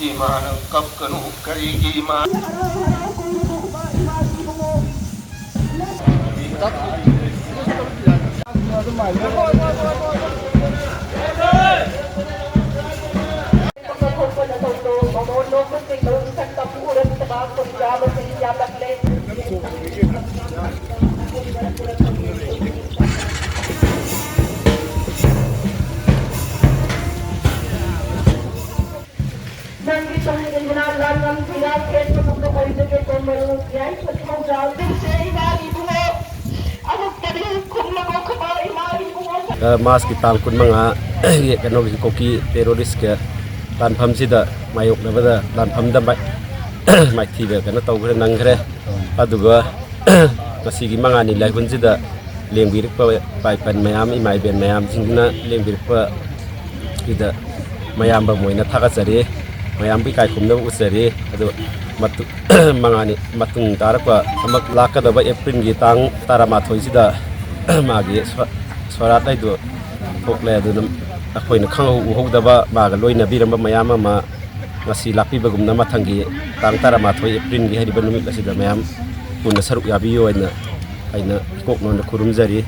Gimana kap kanu kari gimana Mas kita angkut menga kano koki teroris ke dan pam sida mayok na bada dan pam da mai tibe kana tau gre nang gre aduga masigi manga ni lai hun sida lengbir pa pai pan mayam imai ben mayam singna lengbir pa ida mayam ba moina thaga sari mayam bi kai khumna usari adu matu manga ni matung tarapa amak lakada ba april gi tang taramathoi sida magi swarat lai do thokle adu akoina khangau uhogdaba maga loina biramba mayam ama ngasi lakpibagumna mathangi tang taramathoi april gi hariba numit asida mayam punna saruk yabiyo aina koknona khurumjari